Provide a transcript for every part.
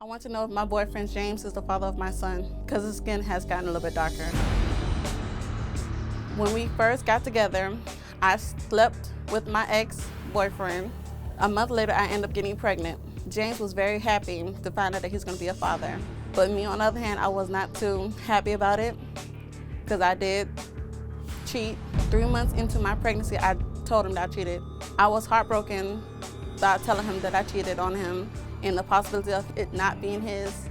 I want to know if my boyfriend James is the father of my son, because his skin has gotten a little bit darker. When we first got together, I slept with my ex-boyfriend. A month later, I ended up getting pregnant. James was very happy to find out that he's going to be a father. But me, on the other hand, I was not too happy about it, because I did cheat. 3 months into my pregnancy, I told him that I cheated. I was heartbroken about telling him that I cheated on him, and the possibility of it not being his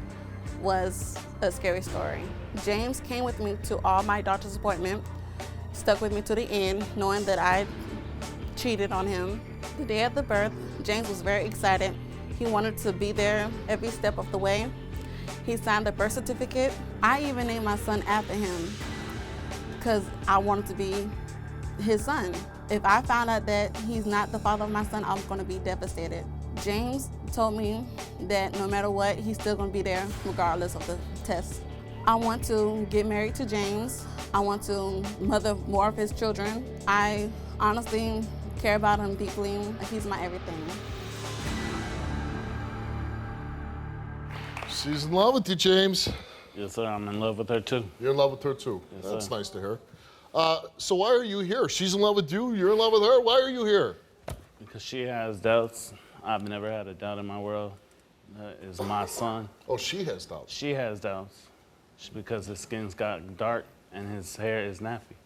was a scary story. James came with me to all my doctor's appointments, stuck with me to the end, knowing that I cheated on him. The day of the birth, James was very excited. He wanted to be there every step of the way. He signed the birth certificate. I even named my son after him because I wanted to be his son. If I found out that he's not the father of my son, I'm gonna be devastated. James told me that no matter what, he's still gonna be there regardless of the test. I want to get married to James. I want to mother more of his children. I honestly care about him deeply. He's my everything. She's in love with you, James. Yes, sir. I'm in love with her, too. You're in love with her, too. Yes, That's sir. nice to hear. So why are you here? She's in love with you, you're in love with her. Why are you here? Because she has doubts. I've never had a doubt in my world. That is my son. Oh, she has doubts. She has doubts because his skin's got dark and his hair is nappy.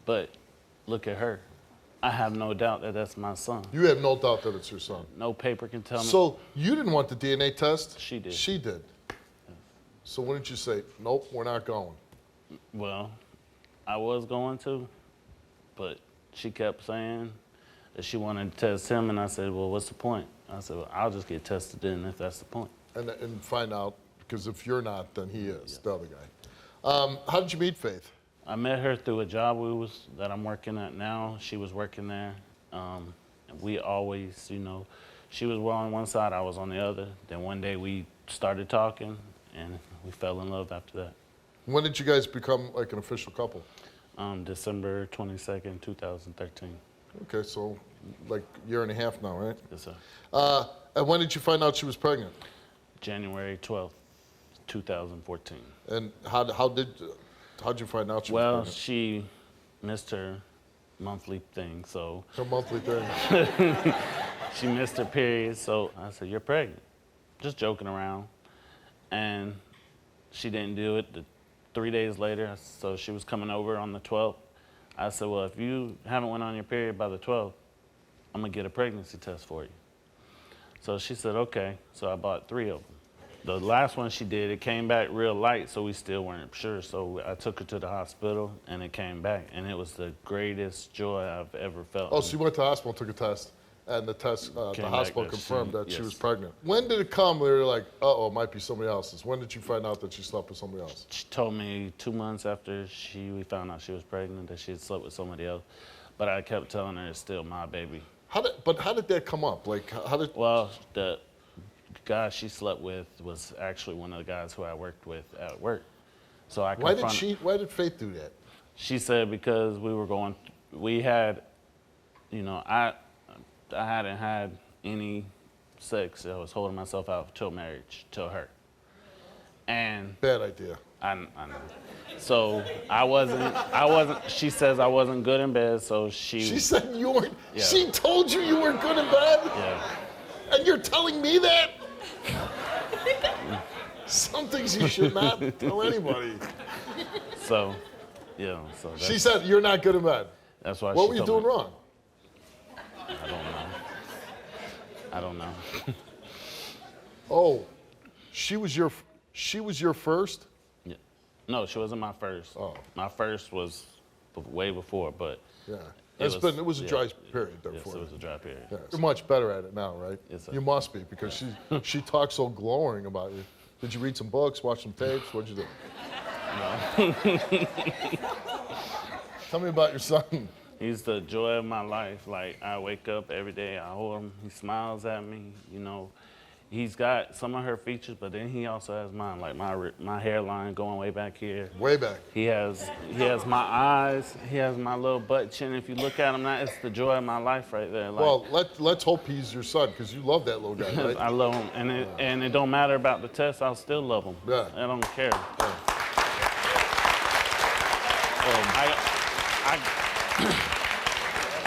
But look at her. I have no doubt that that's my son. You have no doubt that it's your son. No paper can tell me. So you didn't want the DNA test? She did. She did. So when did you say, nope, we're not going? Well, I was going to, but she kept saying that she wanted to test him, and I said, well, what's the point? I said, well, I'll just get tested then if that's the point. And find out, because if you're not, then he is, the other guy. How did you meet Faith? I met her through a job that I'm working at now. She was working there. And we always, she was on one side, I was on the other. Then one day we started talking, and we fell in love after that. When did you guys become like an official couple? December 22nd, 2013. Okay, so like a year and a half now, right? Yes, sir. And when did you find out she was pregnant? January 12th, 2014. And how'd you find out she was Well, pregnant? she missed her monthly thing, so. Her monthly thing. She missed her period, so I said, you're pregnant. Just joking around. And she didn't do it. 3 days later, so she was coming over on the 12th. I said, well, if you haven't went on your period by the 12th, I'm gonna get a pregnancy test for you. So she said, okay. So I bought 3 of them. The last one she did, it came back real light, so we still weren't sure. So I took her to the hospital, and it came back, and it was the greatest joy I've ever felt. Oh, so you went to the hospital, took a test, and the test, the hospital confirmed that she was pregnant. When did it come where you're like, uh-oh, it might be somebody else's? When did you find out that she slept with somebody else? She told me 2 months after we found out she was pregnant that she had slept with somebody else. But I kept telling her it's still my baby. How did that come up? Like, Well, the guy she slept with was actually one of the guys who I worked with at work. So I why did Faith do that? She said because we had, I hadn't had any sex. I was holding myself out till marriage, till her. And bad idea. I know. So I wasn't, she says I wasn't good in bed, so She said you weren't, yeah. She told you you weren't good in bed? Yeah. And you're telling me that? Some things you should not tell anybody. So, yeah. So she said you're not good in bed. That's why. What were you doing wrong? I don't know. Oh, she was your first? Yeah. No, she wasn't my first. Oh. My first was way before, but. Yeah. It was a dry period there yes, for it you. was a dry period. Yeah. You're much better at it now, right? Yes, sir. You must be, because she talks so glowing about you. Did you read some books, watch some tapes? What'd you do? No. Tell me about your son. He's the joy of my life. Like, I wake up every day, I hold him, he smiles at me, He's got some of her features, but then he also has mine, like my hairline going way back here. Way back. He has my eyes. He has my little butt chin. If you look at him, it's the joy of my life right there. Like, Well, let's hope he's your son, because you love that little guy, right? I love him, and it don't matter about the test. I'll still love him. Yeah. I don't care. Yeah.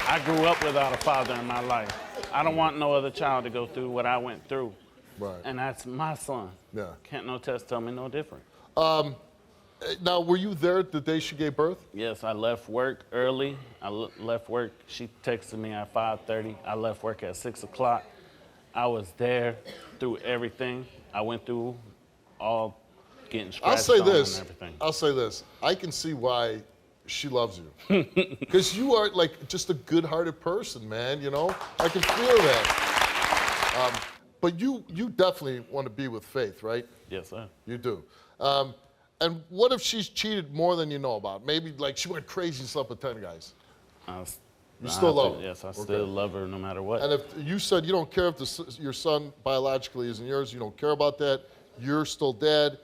I grew up without a father in my life. I don't want no other child to go through what I went through. Right. And that's my son. Yeah. Can't no test tell me no different. Now, were you there the day she gave birth? Yes, I left work early. Left work. She texted me at 5:30. I left work at 6 o'clock. I was there through everything. I went through all getting scratched on and everything. I'll say this. I can see why she loves you. Because you are like just a good-hearted person, man, you know? I can feel that. But you definitely want to be with Faith, right? Yes, sir. You do. And what if she's cheated more than you know about? Maybe like she went crazy and slept with 10 guys. You still love her? Yes, I still love her no matter what. And if you said you don't care if your son biologically isn't yours, you don't care about that, you're still dead.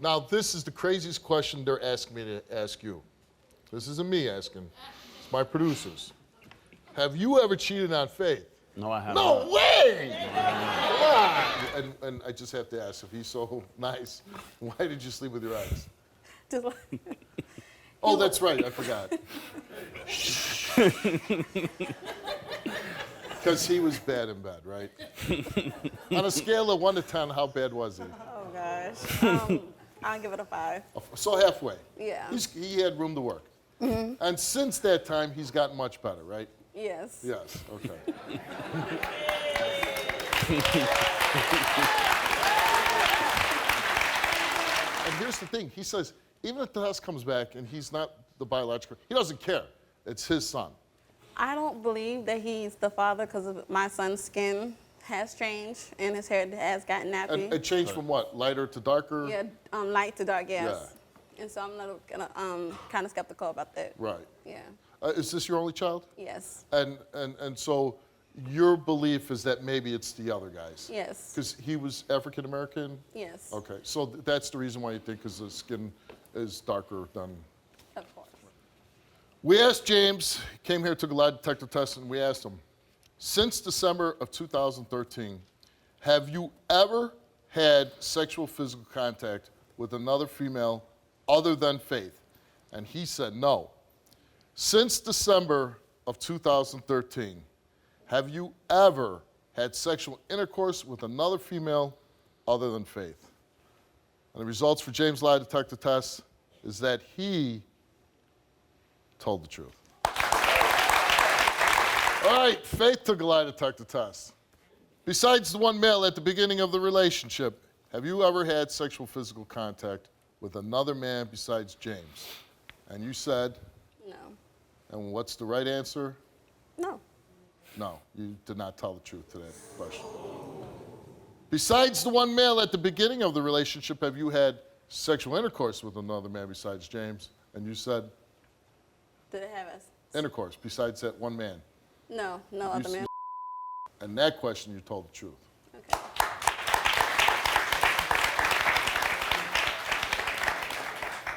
Now, this is the craziest question they're asking me to ask you. This isn't me asking. It's my producers. Have you ever cheated on Faith? No, I haven't. No way! Come on! And I just have to ask, if he's so nice, why did you sleep with your eyes? Just like, Oh, that's right, I forgot. Because he was bad in bed, right? On a scale of 1 to 10, how bad was he? oh gosh. I'll give it a 5. So halfway. Yeah. He had room to work. And since that time, he's gotten much better, right? Yes. Yes, okay. And here's the thing. He says, even if the test comes back and he's not the biological, he doesn't care. It's his son. I don't believe that he's the father because my son's skin has changed and his hair has gotten nappy. And it changed from what, lighter to darker? Yeah, light to dark, yes. Yeah. And so I'm a little kind of skeptical about that. Right. Yeah. Is this your only child? Yes. And so your belief is that maybe it's the other guys? Yes. Because he was African American? Yes. Okay, so that's the reason why you think, because the skin is darker than... Of course. We asked James, he came here, took a lie detector test, and we asked him, since December of 2013, have you ever had sexual physical contact with another female other than Faith? And he said no. Since December of 2013, have you ever had sexual intercourse with another female other than Faith? And the results for James' lie detector test is that he told the truth. All right, Faith took a lie detector test. Besides the one male at the beginning of the relationship, have you ever had sexual physical contact with another man besides James? And you said? No. And what's the right answer? No. No, you did not tell the truth to that question. Besides the one male at the beginning of the relationship, have you had sexual intercourse with another man besides James? And you said? Did it have us? Intercourse, besides that one man. No, no other man. And that question, you told the truth. Okay.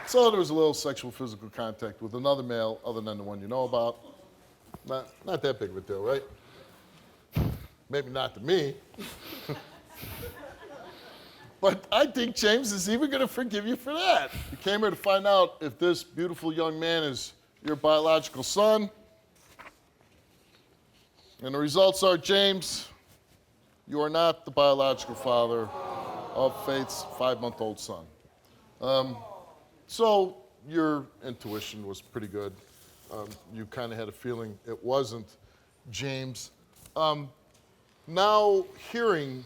So there was a little sexual physical contact with another male other than the one you know about. Not that big of a deal, right? Maybe not to me. But I think James is even going to forgive you for that. You came here to find out if this beautiful young man is your biological son. And the results are, James, you are not the biological father of Faith's 5-month-old son. So your intuition was pretty good. You kind of had a feeling it wasn't James. Now hearing,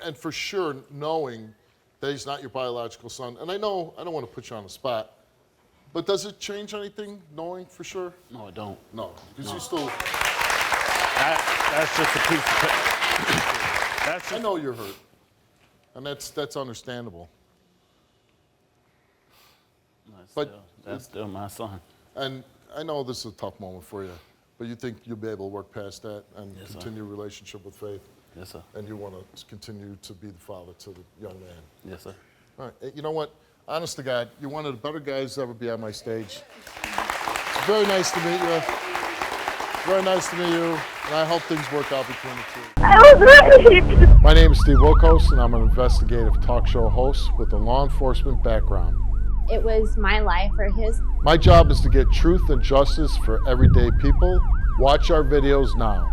and for sure knowing that he's not your biological son, and I know I don't want to put you on the spot, but does it change anything knowing for sure? No, it don't. No, because you still... That's just a piece of I know you're hurt, and that's understandable. That's still my son. And I know this is a tough moment for you, but you think you'll be able to work past that and Yes, continue a relationship with Faith? Yes, sir. And you want to continue to be the father to the young man. Yes, sir. All right. You know what? Honest to God, you're one of the better guys to ever be on my stage. It's very nice to meet you. Very nice to meet you. And I hope things work out between the two. I was raped. My name is Steve Wilkos, and I'm an investigative talk show host with a law enforcement background. It was my life or his. My job is to get truth and justice for everyday people. Watch our videos now.